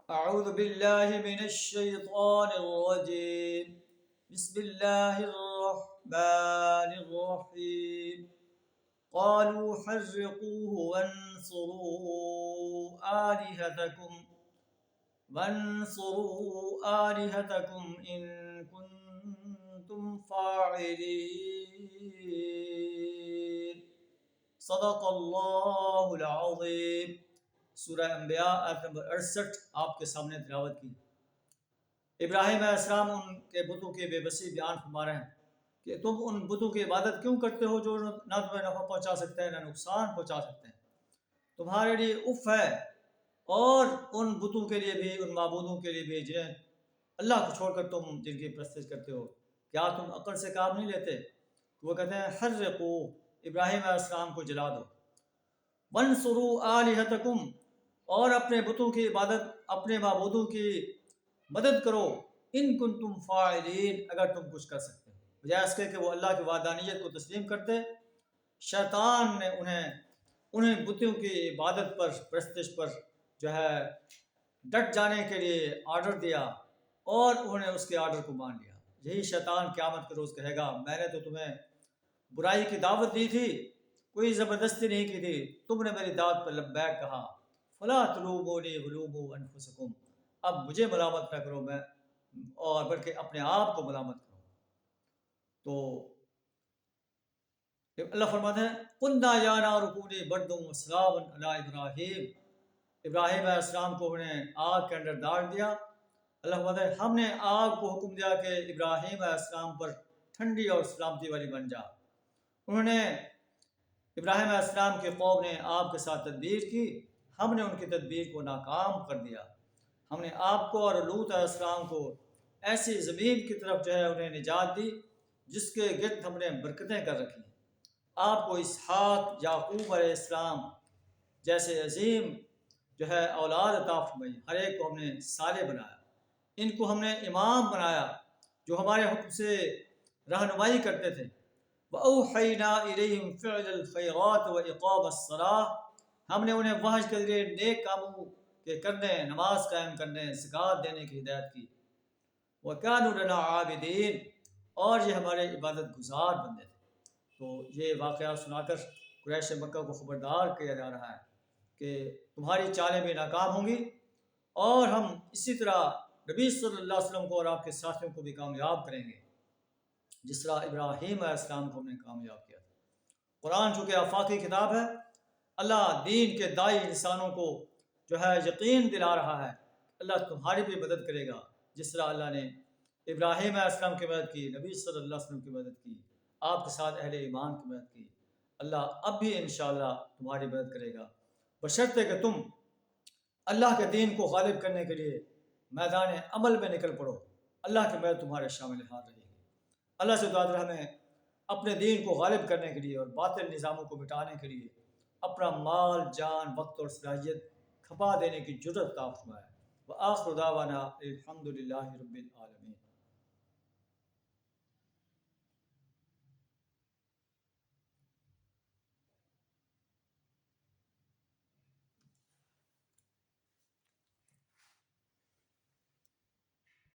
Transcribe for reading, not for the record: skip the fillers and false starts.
أعوذ بالله من الشيطان الرجيم. بسم الله الرحمن الرحيم. قالوا حرقوه وانصروا آلهتكم إن كنتم فاعلين. صدق اللہ العظیم. سورہ انبیاء آیت نمبر 68 آپ کے سامنے تلاوت کی. ابراہیم علیہ السلام ان کے بتوں کے بے بسی بیان فرما رہے ہیں کہ تم ان بتوں کی عبادت کیوں کرتے ہو جو نہ تمہیں نفع پہنچا سکتے ہیں نہ نقصان پہنچا سکتے ہیں. تمہارے لیے اف ہے اور ان بتوں کے لیے بھی، ان معبودوں کے لیے بھی جنہیں اللہ کو چھوڑ کر تم جن کی پرستش کرتے ہو. کیا تم عقل سے کام نہیں لیتے؟ تو وہ کہتے ہیں حرقوا، ابراہیم علیہ السلام کو جلا دو. وانصروا آلہتکم، اور اپنے بتوں کی عبادت، اپنے معبودوں کی مدد کرو. ان کنتم فاعلین، اگر تم کچھ کر سکتے ہو. بجائے اس کے کہ وہ اللہ کی وحدانیت کو تسلیم کرتے، شیطان نے انہیں بتوں کی عبادت پر، پرستش پر جو ہے ڈٹ جانے کے لیے آرڈر دیا اور انہوں نے اس کے آرڈر کو مان لیا. یہی شیطان قیامت کے روز کہے گا، میں نے تو تمہیں برائی کی دعوت دی تھی، کوئی زبردستی نہیں کی تھی، تم نے میری دعوت پر لبیک کہا. فلا تلومونی ولوموا انفسکم، اب مجھے ملامت نہ کرو میں، اور بلکہ اپنے آپ کو ملامت کرو. تو اللہ فرماتے ہیں قلنا یا نار کونی بردا وسلاما علی ابراہیم. ابراہیم علیہ السلام کو انہیں آگ کے اندر ڈال دیا. اللہ فرماتے ہیں ہم نے آگ کو حکم دیا کہ ابراہیم علیہ السلام پر ٹھنڈی اور سلامتی والی بن جا. انہوں نے، ابراہیم علیہ السلام کے قوم نے آپ کے ساتھ تدبیر کی، ہم نے ان کی تدبیر کو ناکام کر دیا. ہم نے آپ کو اور لوط علیہ السلام کو ایسی زمین کی طرف جو ہے انہیں نجات دی جس کے گرد ہم نے برکتیں کر رکھی. آپ کو اسحاق، یعقوب علیہ السلام جیسے عظیم جو ہے اولاد عطا فرمائی. ہر ایک کو ہم نے صالح بنایا. ان کو ہم نے امام بنایا جو ہمارے حکم سے رہنمائی کرتے تھے. وَأَوْحَيْنَا إِلَيْهِمْ فِعْلَ الْخَيْرَاتِ وَإِقَامَ الصَّلَاةِ، ہم نے انہیں وحی کے ذریعے نیک کاموں کے کرنے، نماز قائم کرنے، زکوٰۃ دینے کی ہدایت کی. وَكَانُوا لَنَا عَابِدِينَ، اور یہ ہمارے عبادت گزار بندے تھے. تو یہ واقعہ سنا کر قریش مکہ کو خبردار کیا جا رہا ہے کہ تمہاری چالیں بھی ناکام ہوں گی، اور ہم اسی طرح نبی صلی اللہ علیہ وسلم کو اور آپ کے ساتھیوں کو بھی کامیاب کریں گے جس طرح ابراہیم علیہ السلام کو ہم نے کامیاب کیا تھا. قرآن چونکہ آفاقی کتاب ہے، اللہ دین کے داعی انسانوں کو جو ہے یقین دلا رہا ہے اللہ تمہاری بھی مدد کرے گا جس طرح اللہ نے ابراہیم علیہ السلام کی مدد کی، نبی صلی اللہ علیہ وسلم کی مدد کی، آپ کے ساتھ اہل ایمان کی مدد کی. اللہ اب بھی انشاءاللہ تمہاری مدد کرے گا، بشرطے کہ تم اللہ کے دین کو غالب کرنے کے لیے میدان عمل میں نکل پڑو. اللہ کی مدد تمہارے شامل حال رہے گی. اللہ سے دعا ہمیں اپنے دین کو غالب کرنے کے لیے اور باطل نظاموں کو مٹانے کے لیے اپنا مال، جان، وقت اور صلاحیت کھپا دینے کی جرأت عطا فرمائے. وآخر دعوانا الحمد للہ رب العالمین.